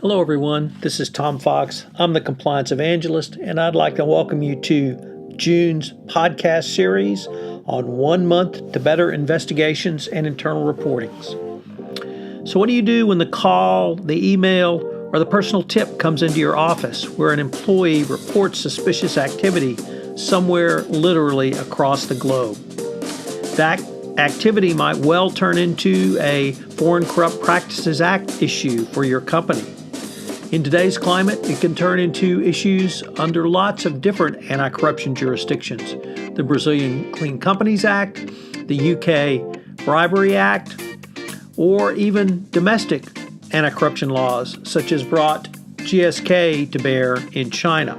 Hello everyone, this is Tom Fox. I'm the Compliance Evangelist, and I'd like to welcome you to June's podcast series on 1 month to better investigations and internal reportings. So what do you do when the call, the email, or the personal tip comes into your office where an employee reports suspicious activity somewhere literally across the globe? That activity might well turn into a Foreign Corrupt Practices Act issue for your company. In today's climate, it can turn into issues under lots of different anti-corruption jurisdictions. The Brazilian Clean Companies Act, the UK Bribery Act, or even domestic anti-corruption laws, such as brought GSK to bear in China.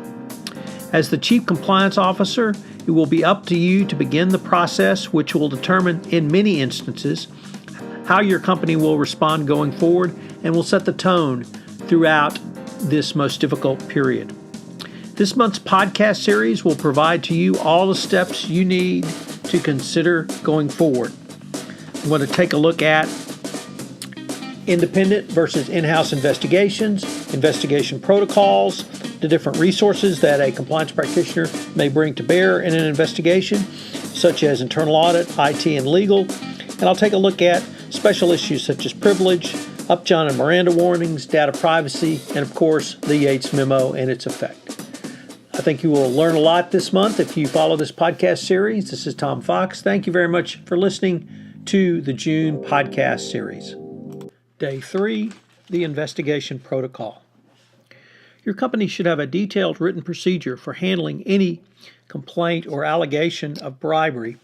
As the Chief Compliance Officer, it will be up to you to begin the process, which will determine, in many instances, how your company will respond going forward and will set the tone throughout this most difficult period. This month's podcast series will provide to you all the steps you need to consider going forward. I'm going to take a look at independent versus in-house investigations, investigation protocols, the different resources that a compliance practitioner may bring to bear in an investigation, such as internal audit, IT, and legal. And I'll take a look at special issues such as privilege, Upjohn and Miranda warnings, data privacy, and of course, the Yates memo and its effect. I think you will learn a lot this month if you follow this podcast series. This is Tom Fox. Thank you very much for listening to the June podcast series. Day 3, the investigation protocol. Your company should have a detailed written procedure for handling any complaint or allegation of bribery,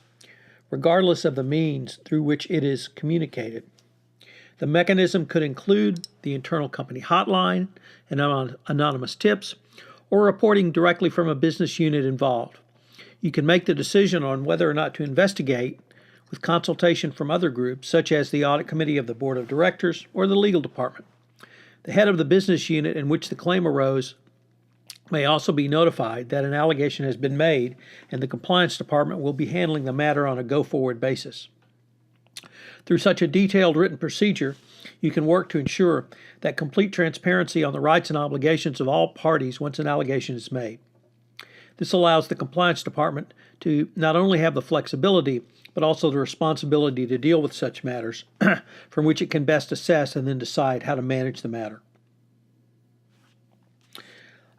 regardless of the means through which it is communicated. The mechanism could include the internal company hotline, anonymous tips, or reporting directly from a business unit involved. You can make the decision on whether or not to investigate with consultation from other groups, such as the Audit Committee of the Board of Directors or the Legal Department. The head of the business unit in which the claim arose may also be notified that an allegation has been made, and the Compliance Department will be handling the matter on a go-forward basis. Through such a detailed written procedure, you can work to ensure that complete transparency on the rights and obligations of all parties once an allegation is made. This allows the Compliance Department to not only have the flexibility, but also the responsibility to deal with such matters from which it can best assess and then decide how to manage the matter.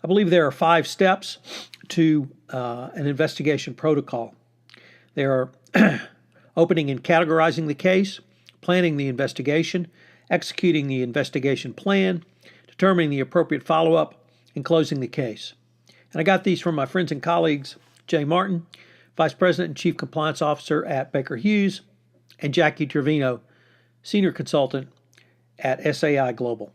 I believe there are 5 steps to an investigation protocol. There are opening and categorizing the case, planning the investigation, executing the investigation plan, determining the appropriate follow-up, and closing the case. And I got these from my friends and colleagues, Jay Martin, Vice President and Chief Compliance Officer at Baker Hughes, and Jackie Trevino, Senior Consultant at SAI Global.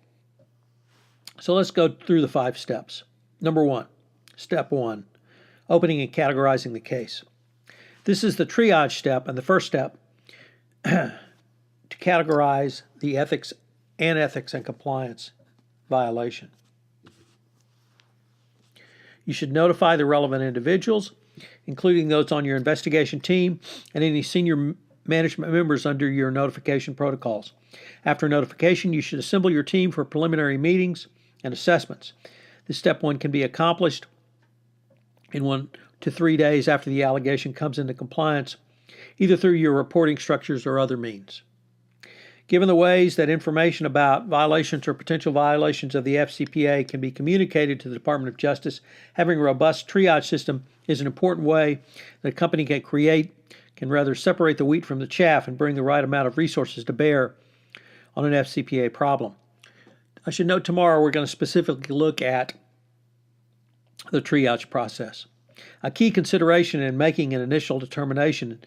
So let's go through the 5 steps. Number 1, step 1, opening and categorizing the case. This is the triage step and the first step to categorize the ethics and compliance violation. You should notify the relevant individuals, including those on your investigation team and any senior management members under your notification protocols. After notification, you should assemble your team for preliminary meetings and assessments. This step 1 can be accomplished in 1 to 3 days after the allegation comes into compliance, either through your reporting structures or other means. Given the ways that information about violations or potential violations of the FCPA can be communicated to the Department of Justice, having a robust triage system is an important way that a company can rather separate the wheat from the chaff and bring the right amount of resources to bear on an FCPA problem. I should note tomorrow we're going to specifically look at the triage process. A key consideration in making an initial determination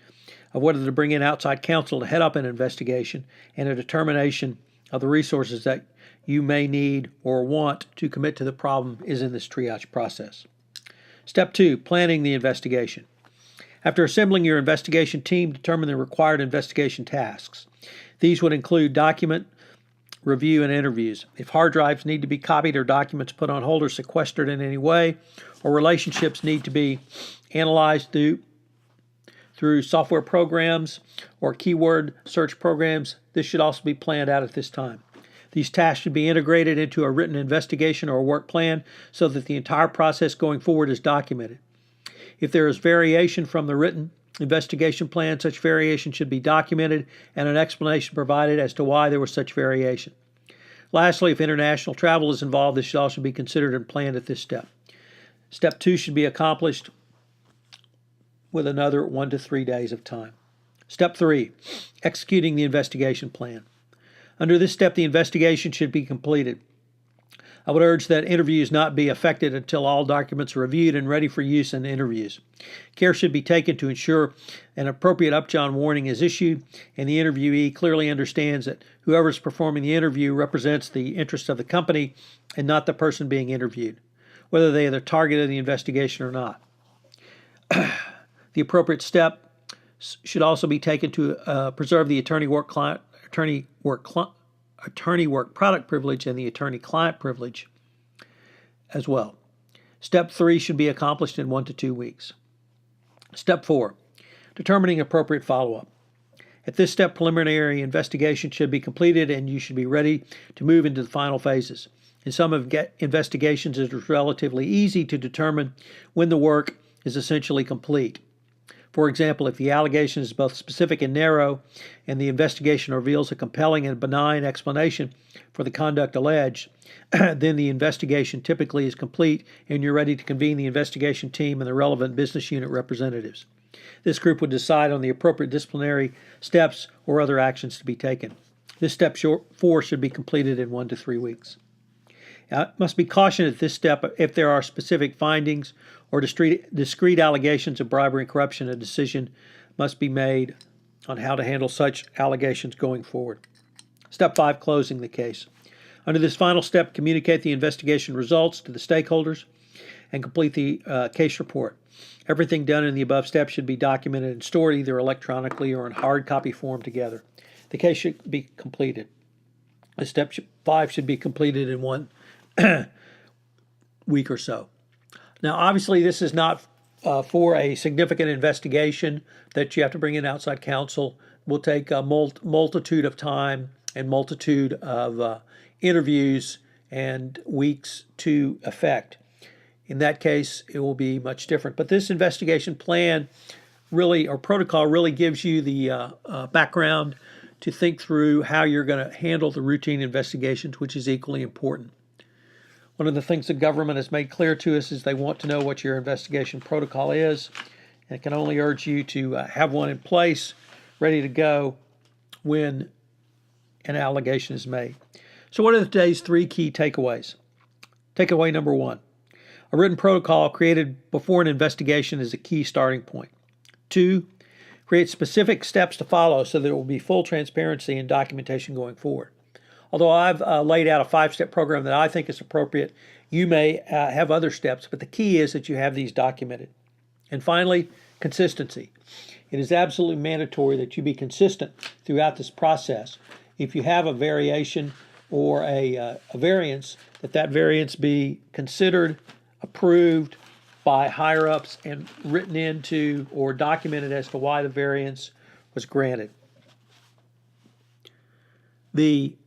of whether to bring in outside counsel to head up an investigation and a determination of the resources that you may need or want to commit to the problem is in this triage process. Step 2, planning the investigation. After assembling your investigation team, determine the required investigation tasks. These would include document review and interviews. If hard drives need to be copied or documents put on hold or sequestered in any way, or relationships need to be analyzed through software programs or keyword search programs, this should also be planned out at this time. These tasks should be integrated into a written investigation or work plan so that the entire process going forward is documented. If there is variation from the written investigation plan, such variation should be documented and an explanation provided as to why there was such variation. Lastly, if international travel is involved, this should also be considered and planned at this step. Step 2 should be accomplished with another 1 to 3 days of time. Step 3, executing the investigation plan. Under this step, the investigation should be completed. I would urge that interviews not be effected until all documents are reviewed and ready for use in interviews. Care should be taken to ensure an appropriate upjohn warning is issued and the interviewee clearly understands that whoever is performing the interview represents the interests of the company and not the person being interviewed, whether they are the target of the investigation or not. The appropriate step should also be taken to preserve the attorney-work product privilege and the attorney-client privilege as well. Step 3 should be accomplished in 1 to 2 weeks. Step 4, determining appropriate follow-up. At this step, preliminary investigation should be completed and you should be ready to move into the final phases. In some investigations, it is relatively easy to determine when the work is essentially complete. For example, if the allegation is both specific and narrow, and the investigation reveals a compelling and benign explanation for the conduct alleged, then the investigation typically is complete and you're ready to convene the investigation team and the relevant business unit representatives. This group would decide on the appropriate disciplinary steps or other actions to be taken. This step 4 should be completed in 1 to 3 weeks. Now, it must be cautioned at this step if there are specific findings or discrete allegations of bribery and corruption, a decision must be made on how to handle such allegations going forward. Step 5, closing the case. Under this final step, communicate the investigation results to the stakeholders and complete the case report. Everything done in the above steps should be documented and stored either electronically or in hard copy form together. The case should be completed. Step 5 should be completed in 1 week or so. Now, obviously, this is not for a significant investigation that you have to bring in outside counsel. It will take a multitude of time and multitude of interviews and weeks to effect. In that case, it will be much different. But this investigation plan really, or protocol, really gives you the background to think through how you're going to handle the routine investigations, which is equally important. One of the things the government has made clear to us is they want to know what your investigation protocol is, and I can only urge you to have one in place, ready to go when an allegation is made. So what are today's 3 key takeaways? Takeaway number 1, a written protocol created before an investigation is a key starting point. 2, create specific steps to follow so that there will be full transparency and documentation going forward. Although I've laid out a 5-step program that I think is appropriate, you may have other steps, but the key is that you have these documented. And finally, consistency. It is absolutely mandatory that you be consistent throughout this process. If you have a variation or a variance, that variance be considered, approved by higher-ups, and written into or documented as to why the variance was granted. The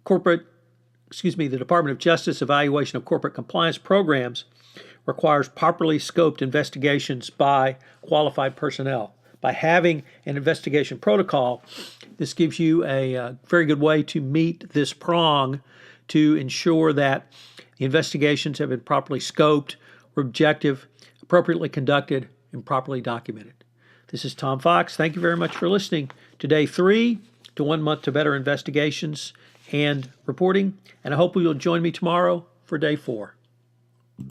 Department of Justice evaluation of corporate compliance programs requires properly scoped investigations by qualified personnel. By having an investigation protocol, this gives you a very good way to meet this prong to ensure that the investigations have been properly scoped, were objective, appropriately conducted, and properly documented. This is Tom Fox. Thank you very much for listening to Day 3 to 1 month to better investigations and reporting, and I hope you will join me tomorrow for Day 4.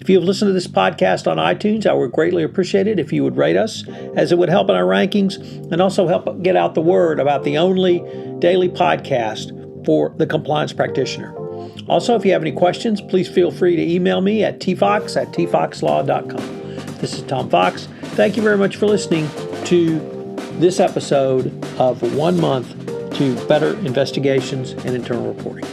If you have listened to this podcast on iTunes, I would greatly appreciate it if you would rate us, as it would help in our rankings and also help get out the word about the only daily podcast for the compliance practitioner. Also, if you have any questions, please feel free to email me at tfox@tfoxlaw.com. This is Tom Fox. Thank you very much for listening to this episode of 1 month to better investigations and internal reporting.